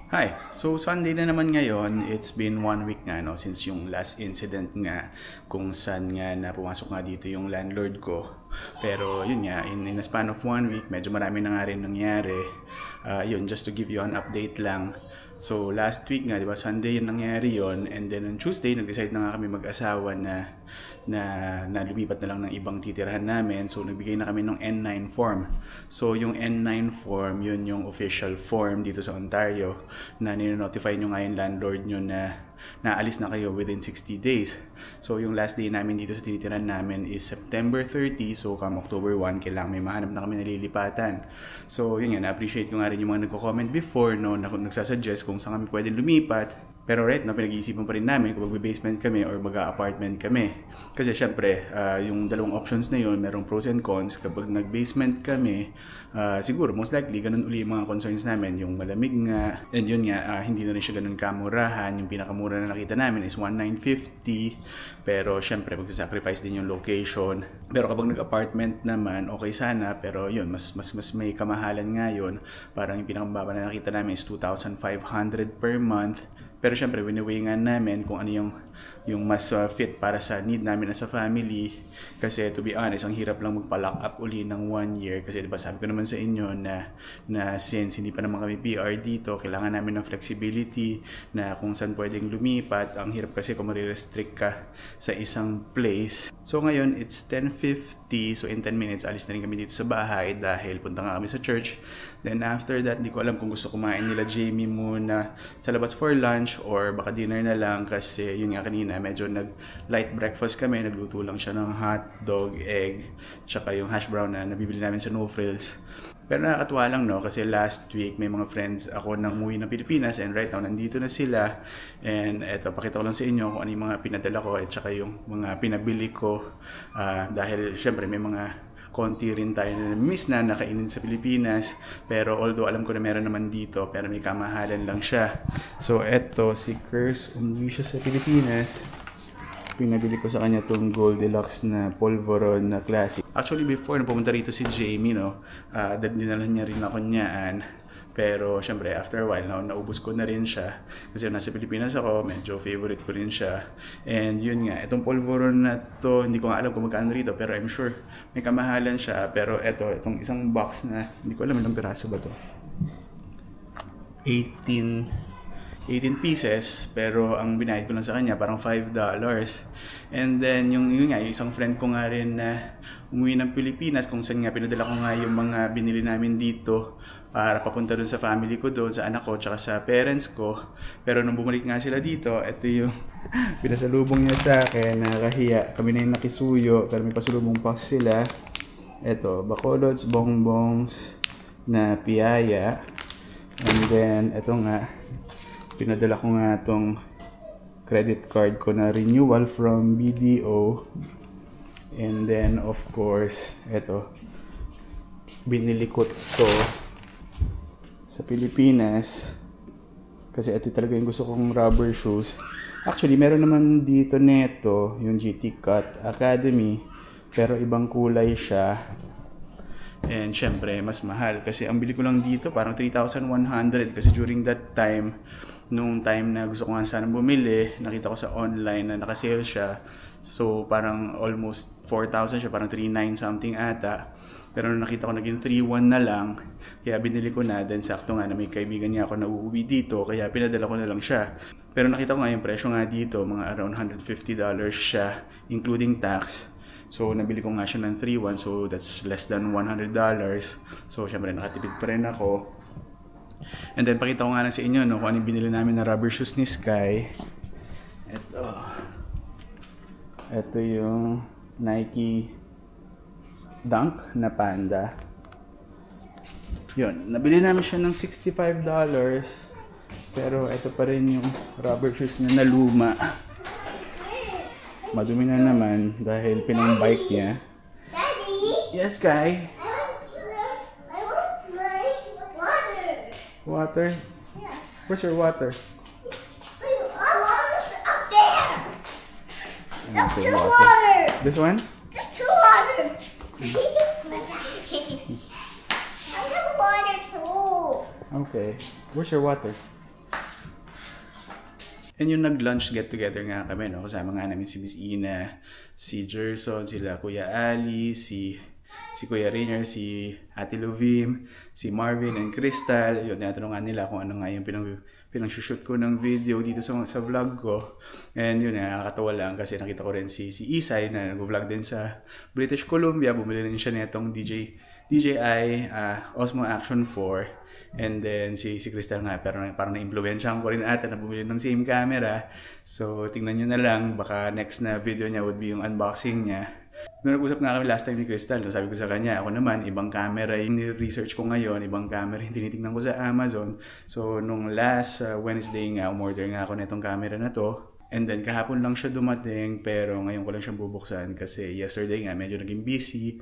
Hi! So Sunday na naman ngayon, it's been 1 week nga no, since yung last incident nga kung saan nga na pumasok nga dito yung landlord ko. Pero yun nga, in a span of 1 week, medyo marami na nga rin nangyari. Yun, just to give you an update lang. So last week nga, di ba, Sunday yung nangyari yon, and then on Tuesday, nag-decide na nga kami mag-asawa na lumipat na lang ng ibang titirahan namin. So nagbigay na kami ng N9 form. So yung N9 form, yun yung official form dito sa Ontario na nino-notify nyo nga yung landlord nyo na naalis na kayo within 60 days. So yung last day namin dito sa tinitirahan namin is September 30. So come October 1, kailangan may mahanap na kami nalilipatan. So yun nga, na-appreciate ko nga rin yung mga nagko-comment before no, na nagsasuggest kung saan kami pwede lumipat. Pero right now, pinag-iisipan pa rin namin kung mag-basement kami or mag-apartment kami. Kasi syempre, yung dalawang options na yun, merong pros and cons. Kapag nag-basement kami, siguro most likely, ganun uli yung mga concerns namin. Yung malamig nga, and yun nga, hindi na rin siya ganun kamurahan. Yung pinakamura na nakita namin is 1,950. Pero syempre, magsasacrifice din yung location. Pero kapag nag-apartment naman, okay sana. Pero yun, mas may kamahalan nga yun. Parang yung pinakamababa na nakita namin is 2,500 per month. Pero syempre, wini-weigh nga namin kung ano yung mas fit para sa need namin as a family. Kasi to be honest, ang hirap lang magpa-lock up uli ng 1 year. Kasi diba sabi ko naman sa inyo na since hindi pa naman kami PR dito, kailangan namin ng flexibility na kung saan pwedeng lumipat. Ang hirap kasi kung marirestrict ka sa isang place. So ngayon, it's 10:50. So in 10 minutes, alis na rin kami dito sa bahay dahil punta nga kami sa church. Then after that, di ko alam kung gusto kumain nila Jamie muna sa labas for lunch or baka dinner na lang kasi yun nga kanina medyo nag-light breakfast kami. Nagluto lang siya ng hotdog, egg, tsaka yung hash brown na nabibili namin sa No Frills. Pero nakakatuwa lang no, kasi last week may mga friends ako nang umuwi ng Pilipinas and right now nandito na sila. And eto, pakita ko lang sa inyo kung ano yung mga pinadala ko at tsaka yung mga pinabili ko. Dahil syempre may mga konti rin tayo na miss na nakainin sa Pilipinas. Pero although alam ko na meron naman dito, pero may kamahalan lang siya. So eto, si Curse, umuwi siya sa Pilipinas. Pinabili ko sa kanya itong Goldilocks na Polvoron na Classic. Actually, before na pumunta rito si Jamie, no, dinala niya rin ako niyaan. Pero syempre, after a while, naubos ko na rin siya. Kasi nasa Pilipinas ako, medyo favorite ko rin siya. And yun nga, itong Polvoron na to, hindi ko nga alam kung magkano rito, pero I'm sure may kamahalan siya. Pero itong isang box na, hindi ko alam ilang piraso ba to. 18 pieces, pero ang binayad ko lang sa kanya parang $5. And then yung isang friend ko nga rin na umuwi ng Pilipinas, kung saan nga pinadala ko nga yung mga binili namin dito para papunta doon sa family ko doon, sa anak ko, tsaka sa parents ko. Pero nung bumalik nga sila dito, ito yung pinasalubong niya sa akin, nakakahiya. Kami na yung nakisuyo, pero may pasalubong pa sila. Ito, Bacolods, bongbongs na piyaya. And then, ito nga, pinadala ko nga itong credit card ko na renewal from BDO. And then, of course, ito, binili ko to sa Pilipinas. Kasi ito talaga yung gusto kong rubber shoes. Actually, meron naman dito neto, yung GT Cut Academy. Pero ibang kulay siya. And syempre, mas mahal. Kasi ang bili ko lang dito, parang 3,100. Kasi during that time, nung time na gusto ko nga sana bumili, nakita ko sa online na nakasale siya. So parang almost 4,000 siya, parang 3,900 something ata. Pero nung nakita ko naging 3,100 na lang, kaya binili ko na. Then sakto nga na may kaibigan niya ako na uuwi dito, kaya pinadala ko na lang siya. Pero nakita ko nga yung presyo nga dito, mga around $150 siya, including tax. So nabili ko nga siya ng 3,100, so that's less than $100. So syempre nakatipid pa rin ako. And then pakita ko nga lang sa inyo no, kung ano yung binili namin na rubber shoes ni Sky. Ito yung Nike Dunk na Panda. Yun, nabili namin siya ng $65. Pero ito pa rin yung rubber shoes na naluma. Madumi na naman dahil pinang-bike niya. Daddy? Yes, Kai? I want my water. Water? Yeah. Where's your water? Water's up there. That's Okay, two water. waters. This one? That's two waters. I have water too. Okay. Where's your water? And yung nag-lunch get-together nga kami, no? Kasama nga namin si Miss Ina, si Gerson, sila Kuya Ali, si Kuya Rainier, si Ate Lovim, si Marvin and Crystal. Yun, tinatanungan nila kung ano nga yung pinang-shoot ko ng video dito sa vlog ko. And yun, nakakatawa lang kasi nakita ko rin si Isay na nag-vlog din sa British Columbia. Bumili rin siya netong DJI Osmo Action 4. And then si Crystal nga, pero parang na-impluwensyahan ko rin ata na bumili ng same camera. So tingnan nyo na lang, baka next na video niya would be yung unboxing niya. Nung nag-usap nga kami last time ni Crystal, no, sabi ko sa kanya, ako naman, ibang camera yung research ko ngayon, ibang camera yung tinitingnan ko sa Amazon. So nung last Wednesday nga, umorder nga ako na itong camera na to. And then kahapon lang siya dumating, pero ngayon ko lang siyang bubuksan kasi yesterday nga medyo naging busy.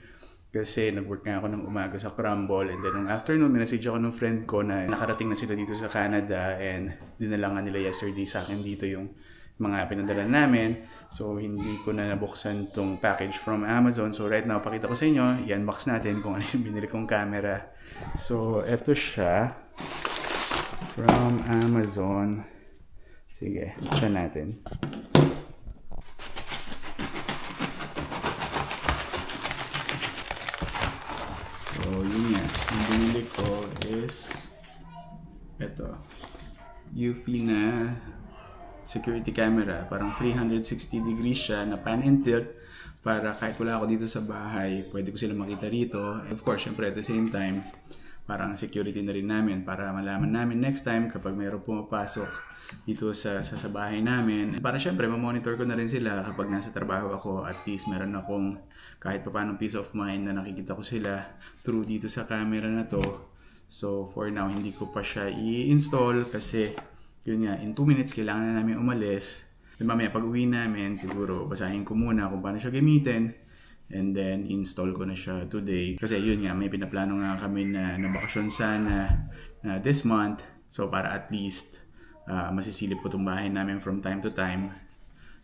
Kasi nag-work nga ako ng umaga sa Crumble, and then nung afternoon, minessage ako ng friend ko na nakarating na sila dito sa Canada and dinala nga nila yesterday sa akin dito yung mga pinadala namin. So hindi ko na nabuksan tong package from Amazon. So right now, pakita ko sa inyo, i-unbox natin kung ano yung binili kong camera. So eto siya from Amazon. Sige, buksan natin. So yun nga, yung binili ko is ito, Eufy na security camera. Parang 360 degrees siya na pan and tilt para kahit wala ako dito sa bahay, pwede ko sila makita rito. And of course, syempre at the same time, parang security na rin namin para malaman namin next time kapag mayroong pumapasok dito sa bahay namin. Para syempre, mamonitor ko na rin sila kapag nasa trabaho ako. At least meron akong kahit pa paano peace of mind na nakikita ko sila through dito sa camera na to. So for now, hindi ko pa siya i-install kasi yun nga, in 2 minutes kailangan na namin umalis. Then mamaya pag uwi namin, siguro basahin ko muna kung paano siya gamitin. And then install ko na siya today. Kasi yun nga, may pinaplano nga kami na bakasyon sana na this month. So para at least masisilip ko itong bahay namin from time to time.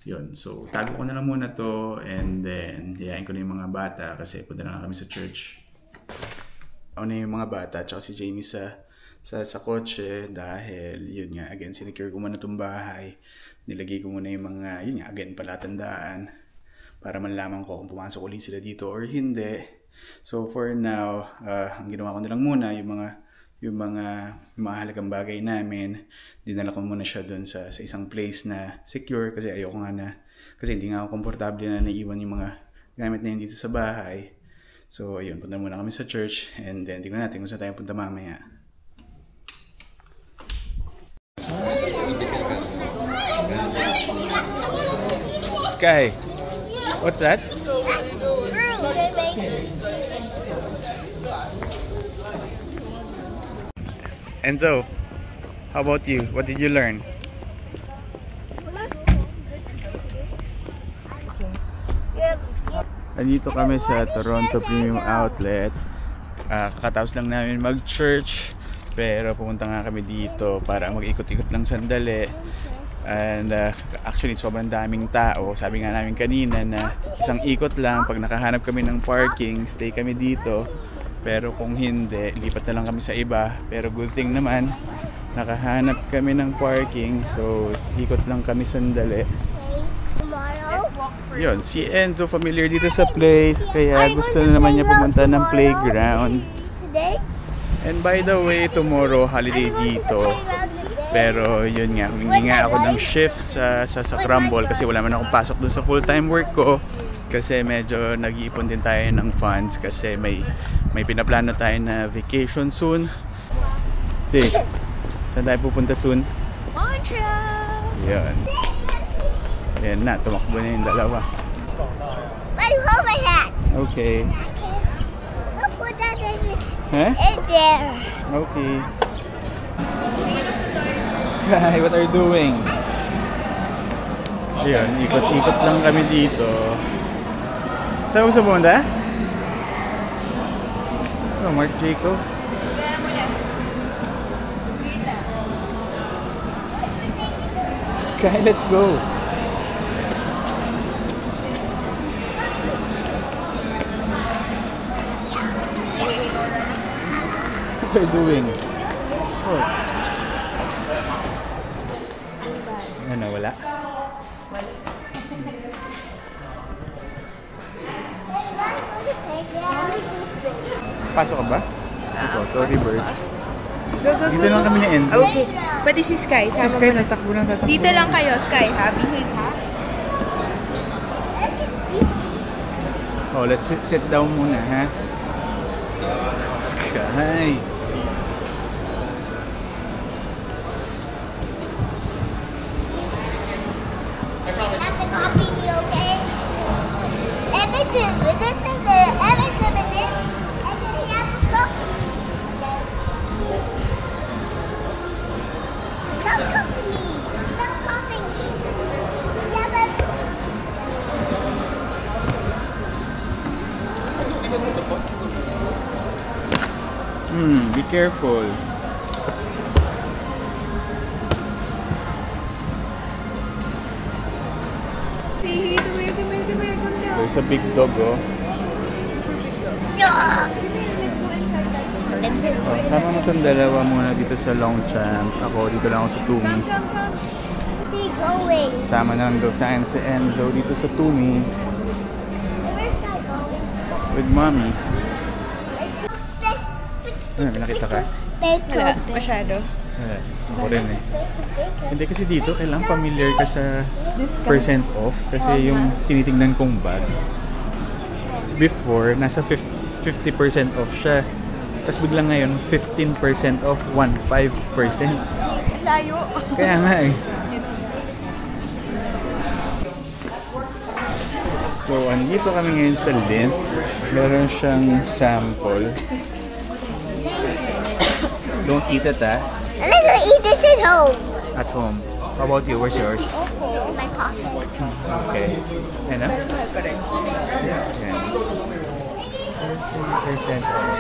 Yun, so tago ko na lang muna to and then hiyain ko na yung mga bata kasi punta na kami sa church. Ako na yung mga bata tsaka si Jamie sa kotse dahil yun nga, again, sinecure ko muna itong bahay. Nilagay ko muna yung mga, yun nga, again, palatandaan para malaman ko kung pumasok ulit sila dito or hindi. So for now, ang ginawa ko na lang muna yung mga mahalagang bagay namin, dinala ko muna siya doon sa isang place na secure kasi ayoko nga na, kasi hindi nga ako komportable na naiwan yung mga gamit na yun dito sa bahay. So ayun, punta muna kami sa church and then tingnan natin kung saan tayo punta mamaya. Sky, what's that? Enzo, how about you? What did you learn? Nandito kami sa Toronto Premium Outlet. Kakatapos lang namin mag-church, pero pumunta nga kami dito para mag-ikot-ikot lang sandali. And actually sobrang daming tao. Sabi nga namin kanina na isang ikot lang, pag nakahanap kami ng parking, stay kami dito. Pero kung hindi, lipat na lang kami sa iba. Pero good thing naman, nakahanap kami ng parking. So, ikot lang kami sandali. Yun, si Enzo familiar dito sa place. Kaya gusto na naman niya pumunta ng playground. And by the way, tomorrow holiday dito. Pero yun nga, humingi nga ako ng shift sa Crumble kasi wala man akong pasok dun sa full-time work ko. Kasi medyo nag-iipon din tayo ng funds kasi may pinaplano tayo na vacation soon. See, saan tayo pupunta soon? Montreal! Yan. Ayan na, tumakbo na yung dalawa. I hold my hat. Okay. I'll put that Huh? in there. Okay. Sky, what are you doing? Ayan, ikot-ikot lang kami dito. Saan mo sa pumunta? Oh, Marc Jacob. Sky, let's go. What are you doing? Oh. Ano, wala? Pasok ka ba? Ito, Tory Bird. Go. Dito lang kami ni Enzo. Okay. Pati si Sky. Si Sama Sky mo na. tatakbo lang. Dito lang kayo, Sky. Ha? Behave, ha? Oh, let's sit down muna, ha? Sky. Have to copy me, okay? Everton, this is the Everton in this. And then you have to copy me. Stop copying me. Stop copying me. Yeah, Be careful. There's a big dog, oh. Oh, sama mo itong dalawa muna dito sa Longchamp. Ako, dito lang ako sa Tumi. Where are you going? Sama na lang daw si Enzo dito sa Tumi. Where's I going? With mommy. Ano, may nakita ka? Wala. Masyado. Wala. Ako rin eh. Hindi kasi dito, kailangan familiar ka sa percent off. Kasi yung tinitingnan kong bag, before, nasa 50% off siya. Tapos biglang ngayon, 15% off, 15%. Layo. Kaya nga eh. So, andito kami ngayon sa Lindt. Meron siyang sample. Don't eat it, ah. I'm gonna eat this at home. At home. How about you? Where's yours? In my pocket. Okay. Ano? Mahal pa rin. Yan. 15% off.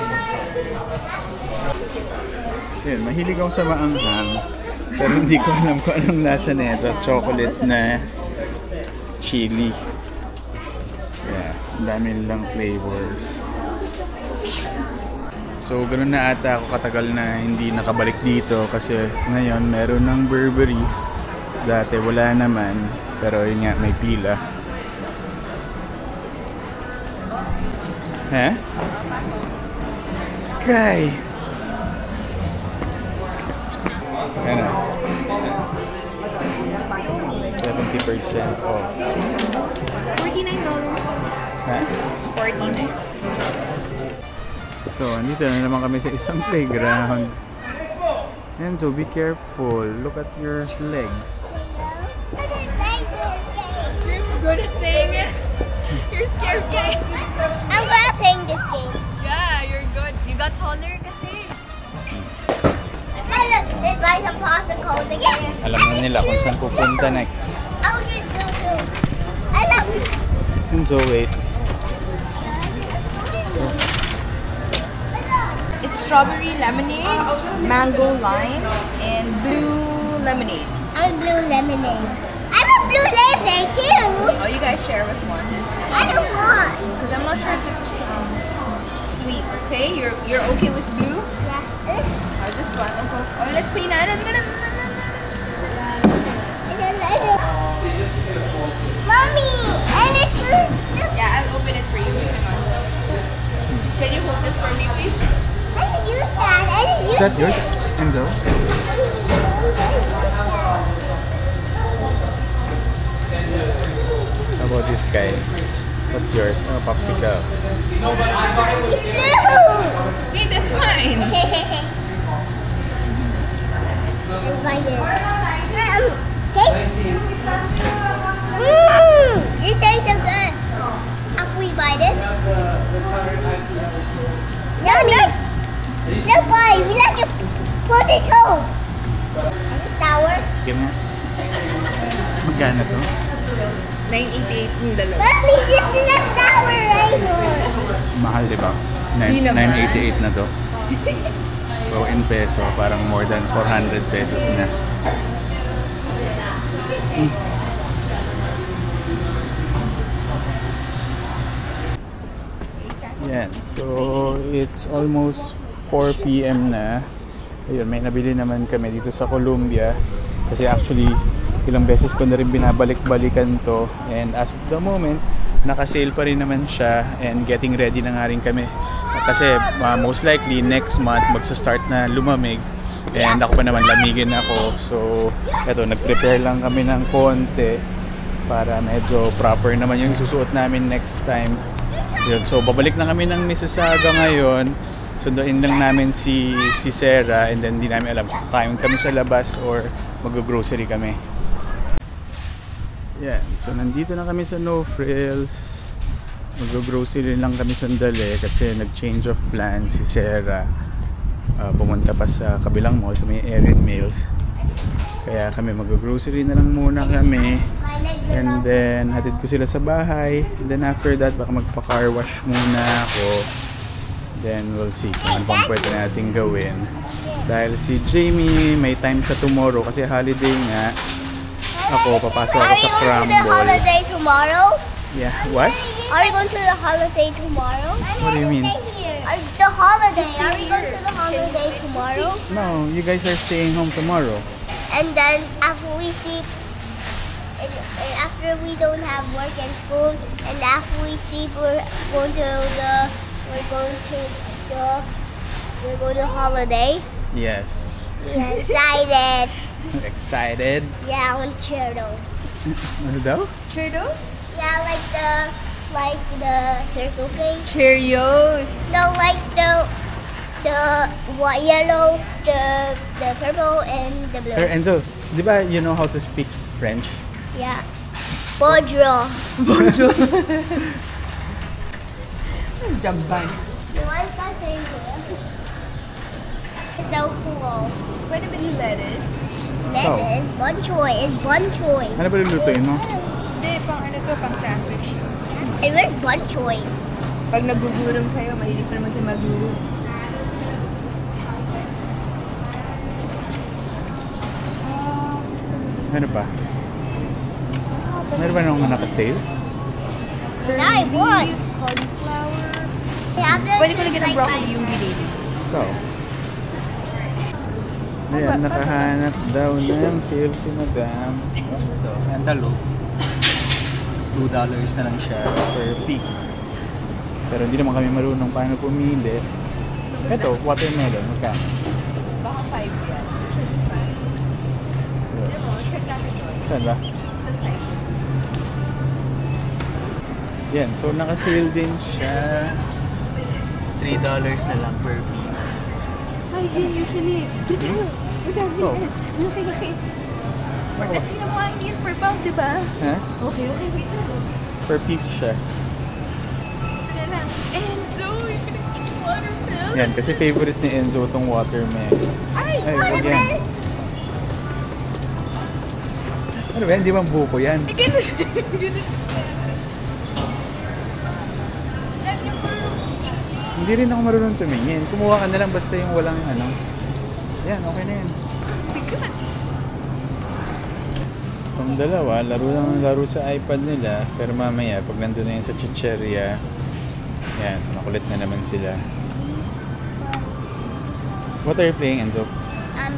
Yun, mahilig ako sa maanghang. Pero hindi ko alam kung anong lasa nito. Chocolate na chili. Yeah, ang dami nilang flavors. So, ganun na ata ako katagal na hindi nakabalik dito kasi ngayon meron ng Burberry. Dati wala naman, pero yun nga, may pila. Ha? Sky! Ano? 70% off. $49. Ha? 49. So, andito na naman kami sa isang playground. Enzo, be careful. Look at your legs. You're good at playing it. You're scared, guys. I'm good at playing this game. Yeah, you're good. You got taller kasi. Let's buy some popsicles together. Alam na nila kung saan pupunta next. I'll just go to. I love you. Enzo, wait. It's strawberry lemonade, mango lime, and blue lemonade. I'm blue lemonade. I'm a blue lemonade too. Oh, you guys share with one. I don't want. Because I'm not sure if it's sweet. Okay, you're okay with blue? Yeah. Oh, just one. Oh, let's play na. Mommy, and it's Yeah, I'll open it for you. Hang on. Can you hold it for me, please? I can use that. I can use Is that yours, Enzo? How about this guy? What's yours? Oh, popsicle. Blue. Hey, that's mine. Let's buy this. Taste. It tastes so good. After we buy this. No, boy, we like to put this home. Sour. Give me. Magkano to? 988 yung dalawa. Mommy, this is not sour anymore. Mahal, di ba? Di naman. 988 na to. So, in peso, parang more than 400 pesos na. Yan. So, it's almost 4 p.m. na. Ayun, may nabili naman kami dito sa Columbia. Kasi actually, ilang beses ko na rin binabalik-balikan to, and as of the moment naka-sale pa rin naman siya, and getting ready na nga rin kami kasi most likely next month magsa-start na lumamig, and ako pa naman lamigin ako. So eto, nag-prepare lang kami ng konti para medyo proper naman yung susuot namin next time. Yun. So babalik na kami ng Mississauga ngayon. Sunduin lang namin si Sarah, and then hindi namin alam kung kakain kami sa labas or mag-grocery kami. Yan. So nandito na kami sa No Frills. Mag-grocery lang kami sandali kasi nag-change of plans si Sarah. Pumunta pa sa kabilang mall sa may Erin Mills. Kaya kami mag-grocery na lang muna kami. And then hatid ko sila sa bahay. And then after that baka magpa-car wash muna ako. Then we'll see kung ano pang pwede natin gawin. Dahil si Jamie may time siya tomorrow kasi holiday nga. Ako, papasok ako sa Crumble. Are we going to the holiday tomorrow? Yeah, what? Are we going to the holiday tomorrow? What do you mean? The holiday. Are we going to the holiday tomorrow? No, you guys are staying home tomorrow. And then after we sleep, and after we don't have work and school, and after we sleep, we're going to holiday. Yes. Yeah, excited. Excited? Yeah, I want Cheetos. Ano daw? Cheerios? Yeah, like the circle thing. Cheerios. No, like the white, yellow, the purple, and the blue. Sir Enzo, di ba you know how to speak French? Yeah. Bonjour. Bonjour. Jamban. Why is that saying that? It's so cool. Pwede ba yung lettuce? Lettuce, bonjour is bonjour. Ano ba lulutuin mo? Hindi, pang ano to, pang sandwich. It was bonjour. Pag nagugutom kayo, mahilig pa naman kayo magugutom. Ano pa? Meron ba nung naka-sale? I want. Cauliflower. Pwede ko lagyan ng broccoli yung gilid. Ikaw. Ayan, nakahanap daw ng sale si Madam. Ito, cantaloupe. $2 na lang siya per piece. Pero hindi naman kami marunong paano pumili. Ito, watermelon. Magkano? Baka 5 yan. Usually 5. Alam mo, check natin doon. Saan ba? Sa site. Yan, so naka-sale din siya. $3 na lang per piece. 5 yan usually. Oh. Okay. Tingnan mo ang deal per pound, di ba? Ha? Okay, wait lang. Per piece siya. Ito na lang. Enzo, you're gonna get watermelon. Yan, kasi favorite ni Enzo itong watermelon. Ay, wag yan. Ano ba yan? Di ba buko yan? Hindi rin ako marunong tumingin. Kumuha ka na lang basta yung walang ano. Yan, okay na yan. Bigat. Itong dalawa, laro sa iPad nila. Pero mamaya, pag nandun na yan sa chicheria, yan, makulit na naman sila. What are you playing, Enzo? I'm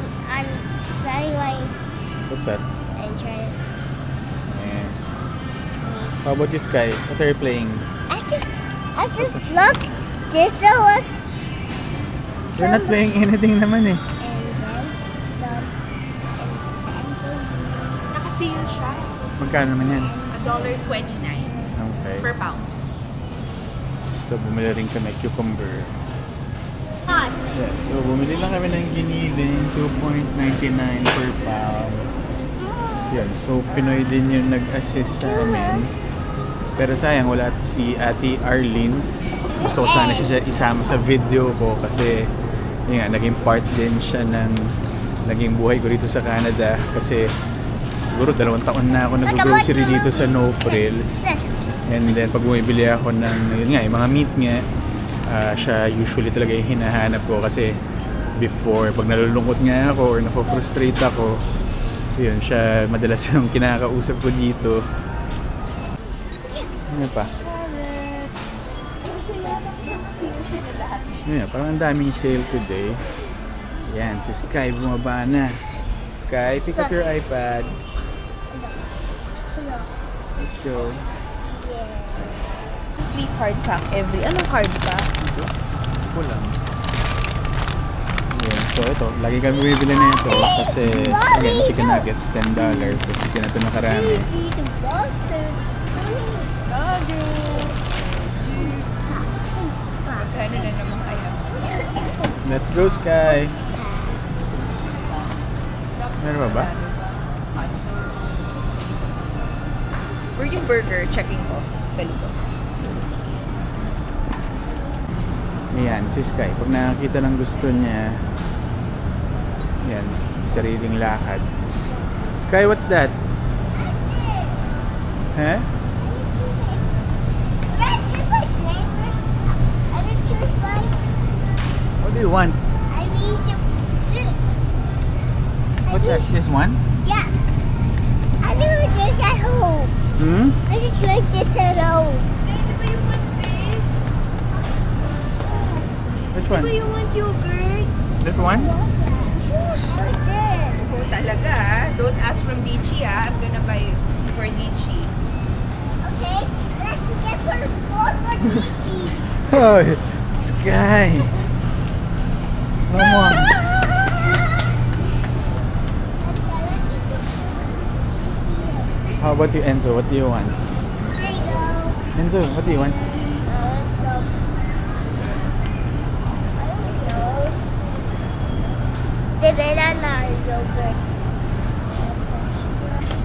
playing my What's that? entrance. Ayan. How about you, Sky? What are you playing? I just look. This look. You're not playing anything naman eh. And then some. And some. Naka-sale siya. Magkano naman yan? $1.29 Okay. per pound. Gusto, bumili rin kami cucumber. On. Yeah, so bumili lang kami ng giniling, 2.99 per pound. Yan, so Pinoy din yung nag-assist sa amin. Pero sayang, wala si Ate Arlene. Gusto ko sana siya isama sa video ko kasi yun nga, naging part din siya ng naging buhay ko dito sa Canada kasi siguro 2 taon na ako nag-grocery dito sa No Frills. And then pag bumibili ako ng yun nga, yung mga meat nga, siya usually talaga yung hinahanap ko kasi before, pag nalulungkot nga ako or na-frustrate ako, yun, siya madalas yung kinakausap ko dito. Ano pa? Yun, parang ang daming sale today. Yan, si Sky bumaba na. Sky, pick up your iPad. Let's go. Free card pack every. Anong card pack? Ito lang. Ayan. So ito, lagi kami bumibili na ito kasi again, chicken nuggets $10. Tapos chicken na ito nakarami. Magkano na naman kaya? Let's go, Sky! Meron ba? Where yung burger? Checking ko sa likod. Ayan, si Sky. Pag nakakita ng gusto niya, yan, sariling lakad. Sky, what's that? Huh? What do you want? What's that? This one? Yeah. I do drink at home. Hmm? I do drink this at home. Di ba you want this? Which Di ba one? you want yogurt? This one? Choose right there. Oh, talaga ah. Don't ask from Dichi ah. I'm gonna buy for Dichi. Okay, let's get for more for Gigi. Oh, Sky! No more. How about you, Enzo? What do you want? There you go. Enzo, what do you want? Some. I don't know. The banana yogurt.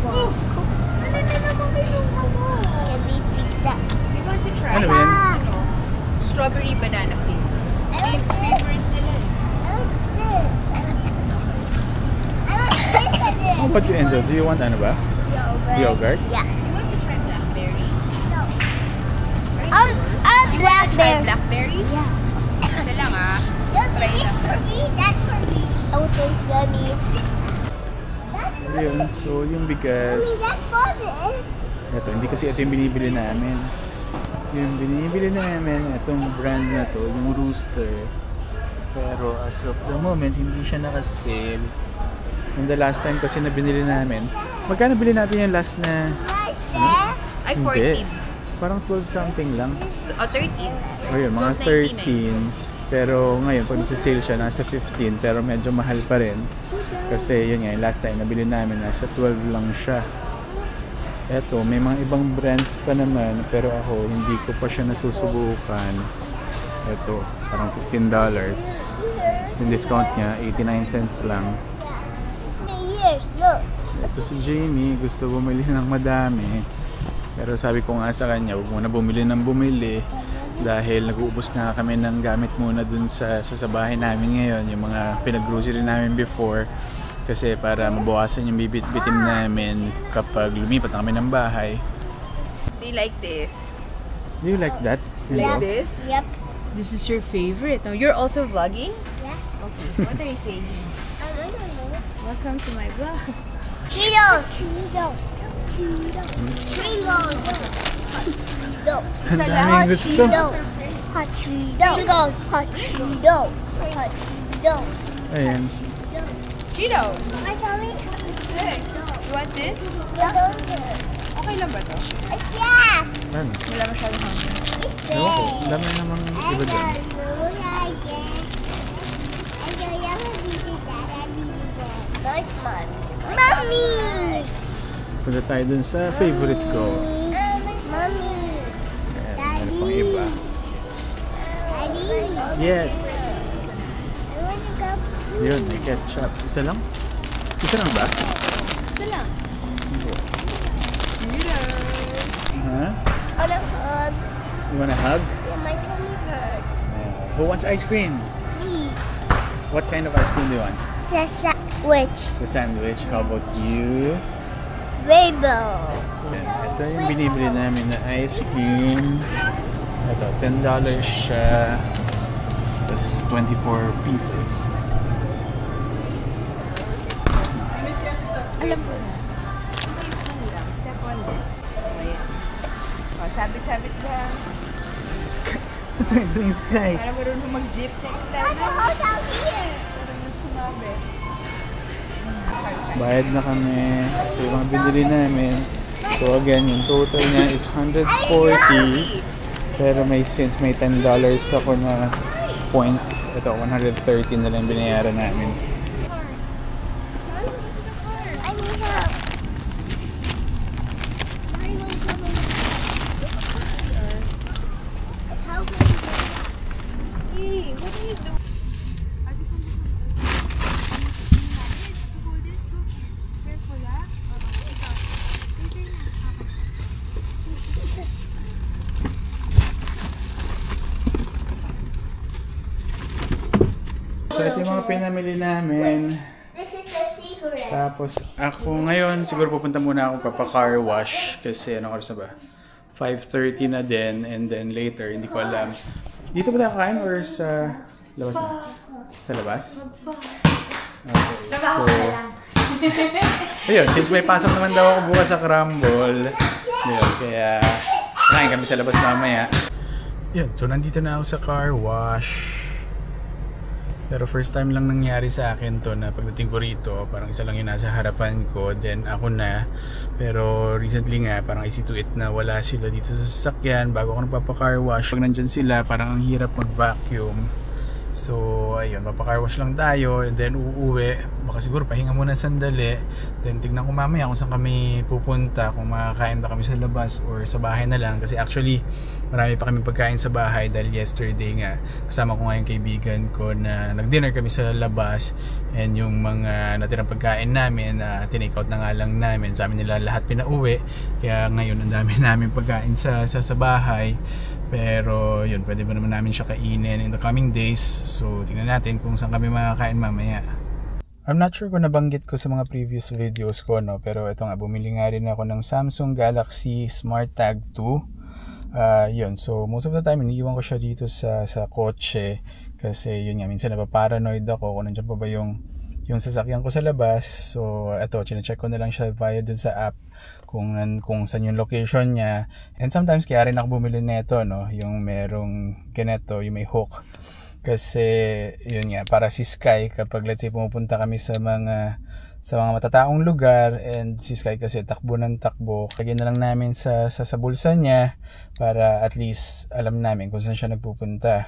Oh! Can we fix that? You want to try? Ano ba yan? Ano? Strawberry banana flavor. Favorite nila eh. I like this. I like this. How about you, Enzo? Do you want ano ba? Yogurt? Yeah. You want to try blackberry? No. Right? You want to try blackberry. blackberry? Yeah. Isa lang ah. That's Try lang. for me. That's for me. Oh, taste yummy. That's for me. Ayun, so yung bigas. That's for me. Ito, hindi kasi ito yung binibili namin. Yung binibili namin, itong brand na to, yung Rooster. Pero as of the moment, hindi siya naka-sale. And the last time kasi na binili namin, magkano bili natin yung last na? Nice there. Ay, Hindi. 14. Parang 12 something lang. O, 13. O yun, mga 13. 12.99. Pero ngayon, pag nasa-sale siya, nasa 15. Pero medyo mahal pa rin. Kasi yun nga, yung last time nabili namin, nasa 12 lang siya. Eto, may mga ibang brands pa naman. Pero ako, hindi ko pa siya nasusubukan. Eto, parang $15. Yung discount niya, 89 cents lang. Yes, look. Ito si Jamie, gusto bumili ng madami. Pero sabi ko nga sa kanya, huwag muna bumili ng bumili. Dahil nag-uubos nga kami ng gamit muna dun sa bahay namin ngayon. Yung mga pinag-grocery namin before. Kasi para mabawasan yung bibit-bitin namin kapag lumipat na kami ng bahay. Do you like this? Do you like that? Like this? Yep. This is your favorite. Now, you're also vlogging? Yeah. Okay. What are you saying? I don't know. Welcome to my vlog. Cheetos. Cheetos. Cheetos. Pringles. Cheetos. Ang daming gusto. Hot Cheetos. Hot Cheetos. Hot Cheetos. Ayan. Cheetos! My tummy. Hey, you want this? Yeah. Okay lang ba to? Yeah. Ano? Wala masyadong hangin. It's Ewan ko. big. Dami namang iba dyan. Mommy! Punta tayo dun sa favorite ko. Mommy! Ayan, meron pang iba. Daddy! Yes! I want to go. Yun, may ketchup. Isa lang? Isa lang ba? Ito lang. Hindi. Cheetos! Ha? On a hug. You wanna hug? Yeah, my tummy hurts. Who wants ice cream? Me. What kind of ice cream do you want? Just sandwich. The sandwich. How about you? Rainbow. Yan. Ito yung binibili namin na ice cream. Ito, $10 siya. Tapos 24 pieces. Alam ko na. Step on this. Ayan. O, sabit-sabit lang. Ito yung Sky. Para marunong mag-jeep next There's time. a hotel here. Marunong sumabi. Bayad na kami. Ito yung mga binili namin. My So again, yung total niya is 140. Pero since may $10 ako na points, ito 130 na lang binayaran namin. I need help. Hey, what are you doing? So ito yung mga pinamili namin. This is the secret. Tapos ako ngayon, siguro pupunta muna ako car wash kasi anong oras na ba? 5:30 na din, and then later, hindi ko alam. Dito ba tayo kakain or sa labas na? Sa labas? Okay, so ayun, since may pasok naman daw ako bukas sa Crumble, yun, kaya kakain kami sa labas mamaya. Yun, so nandito na ako sa car wash. Pero first time lang nangyari sa akin to na pagdating ko rito, parang isa lang yung nasa harapan ko, then ako na. Pero recently nga, parang I see to it na wala sila dito sa sasakyan bago ako nagpapa-car wash. Pag nandyan sila, parang ang hirap mag-vacuum. So ayun, mapa-car wash lang tayo and then uuwi. Baka siguro pahinga muna sandali. Then tignan ko mamaya kung saan kami pupunta, kung makakain ba kami sa labas or sa bahay na lang. Kasi actually, marami pa kami pagkain sa bahay dahil yesterday nga kasama ko nga yung kaibigan ko na nag-dinner kami sa labas, and yung mga natirang pagkain namin na tinake out na nga lang namin, sa amin nila lahat pinauwi. Kaya ngayon ang dami namin pagkain sa bahay. Pero yun, pwede ba naman namin siya kainin in the coming days. So tingnan natin kung saan kami makakain mamaya. I'm not sure kung nabanggit ko sa mga previous videos ko, no? Pero ito nga, bumili nga rin ako ng Samsung Galaxy Smart Tag 2. Yun, so most of the time iniiwan ko siya dito sa kotse. Kasi yun nga, minsan napaparanoid ako kung nandiyan pa ba yung sasakyan ko sa labas. So ito, chine-check ko na lang siya via dun sa app kung saan yung location niya. And sometimes kaya rin ako bumili nito, no? Yung merong ganito, yung may hook. Kasi yun nga, para si Sky kapag let's say pumupunta kami sa mga matataong lugar, and si Sky kasi takbo ng takbo, lagyan na lang namin sa bulsa niya para at least alam namin kung saan siya nagpupunta.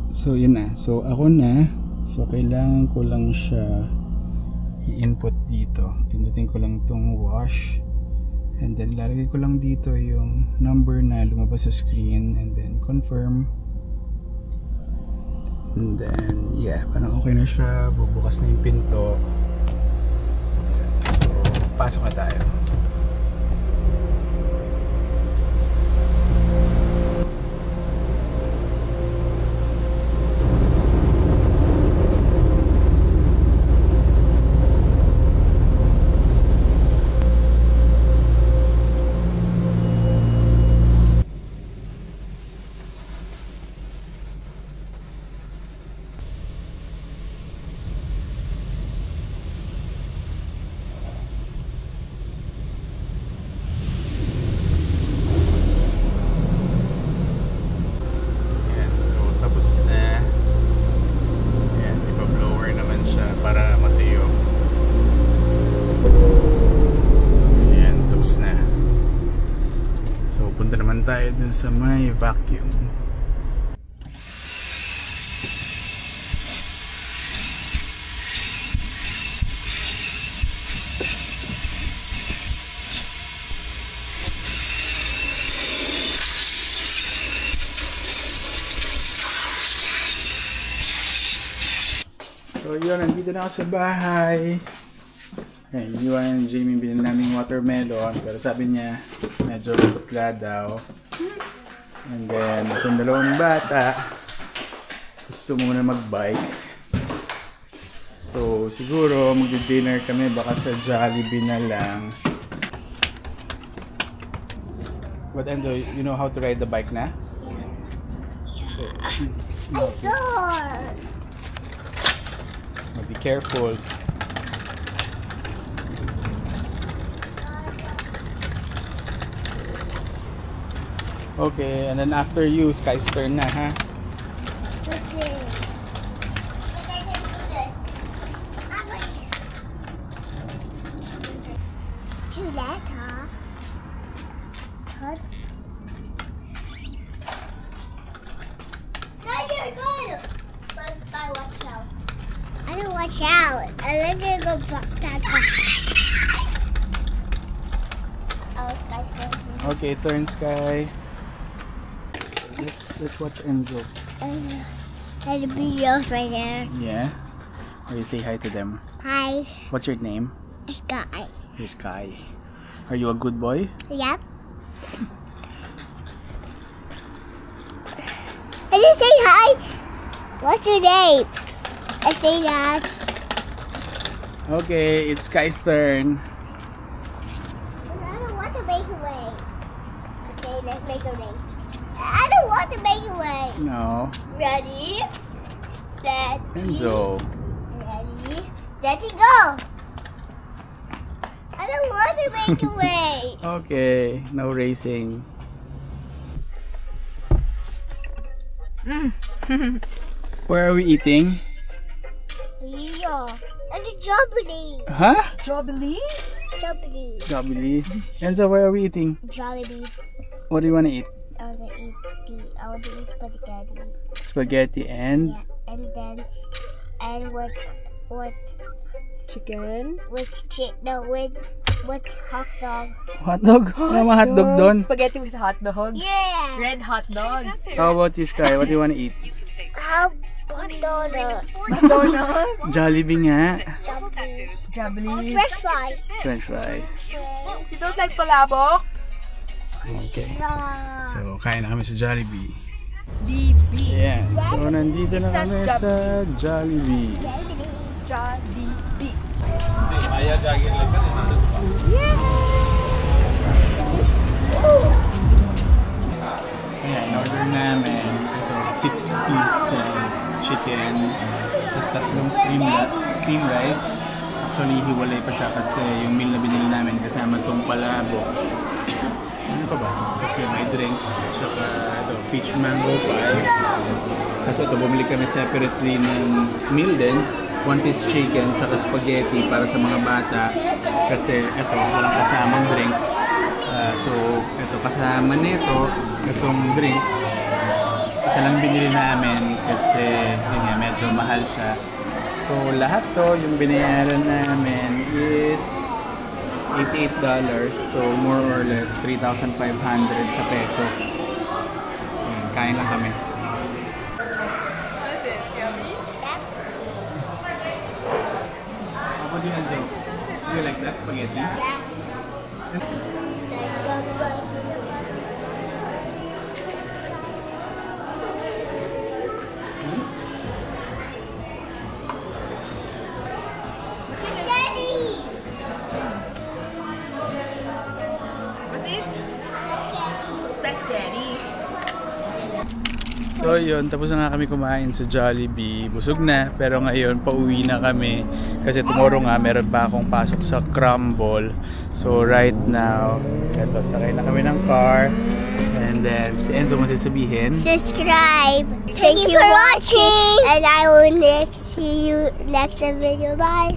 So yun na, so ako na, so kailangan ko lang siya i-input dito. Pindutin ko lang itong wash, and then lalagay ko lang dito yung number na lumabas sa screen, and then confirm. And then yeah, parang okay na siya, bubukas na yung pinto. So pasok na tayo. Tayo dun sa may vacuum. So yun, nandito na ako sa bahay. Okay, iniwan Jamie, binili namin watermelon, pero sabi niya medyo putla daw. And then itong dalawang bata gusto muna mag-bike, so siguro mag-dinner kami baka sa Jollibee na lang. What, Enzo, you know how to ride the bike na? Be careful. Okay, and then after you, Sky's turn na, ha? Okay. I can do this. Chuleta. Hut. Sky, you're good. But Sky, watch out. I don't watch out. I like to go back. Oh, Sky's going. Okay, turn Sky. Let's watch Enzo. And the videos right there. Yeah? Or you say hi to them. Hi, What's your name? Sky. Hey Sky. Are you a good boy? Yep. I just say hi. What's your name? I say that. Okay, it's Sky's turn. I don't want to make a race. Okay, let's make a race. I don't want to make a race. No. Ready, set, Enzo. ready, set, go. I don't want to make a race. Okay, no racing. Where are we eating? Yeah. And the Jollibee. Huh? Jollibee? Jollibee. Jollibee. Enzo, where are we eating? Jollibee. What do you want to eat? I want to eat spaghetti. Spaghetti and? Yeah. And then, and what Chicken? with hot dog. Hot dog? Mama hot dog doon. Spaghetti with hot dog. Yeah. Red hot dog. How about you, Sky? What do you want to eat? How donut. Donut. Jollibee nga. Jollibee. Jollibee. French fries. French fries. You don't like palabok? Okay. Nah. So, kain na kami sa Jollibee. DB. Ayan. So, nandito na kami sa Jollibee. Jollibee. Ayan, in-order namin. Ito, 6-piece chicken. Tapos tatlong steam rice. Actually, hiwalay pa siya kasi yung meal na binili namin kasama itong palabok. Ano pa ba? Kasi may drinks. Tsaka ito, peach mango pie. Kasi ito, bumili kami separately ng meal din. 1-piece chicken, tsaka spaghetti para sa mga bata. Kasi ito, walang kasamang drinks. So, ito, kasama nito, itong drinks. Isa lang binili namin kasi yun nga, medyo mahal siya. So, lahat to, yung binayaran namin is $88. So, more or less, 3,500 sa peso. Ayan, kain lang kami. Is it yummy? How about you, Enzo? Do you like that spaghetti? What's this? Spaghetti. So yun, tapos na nga kami kumain sa Jollibee. Busog na, pero ngayon pauwi na kami. Kasi tomorrow nga, meron pa akong pasok sa Crumble. So right now, eto, sakay na kami ng car. And then, si Enzo masasabihin. Subscribe. Thank you for watching. And I will see you next video. Bye.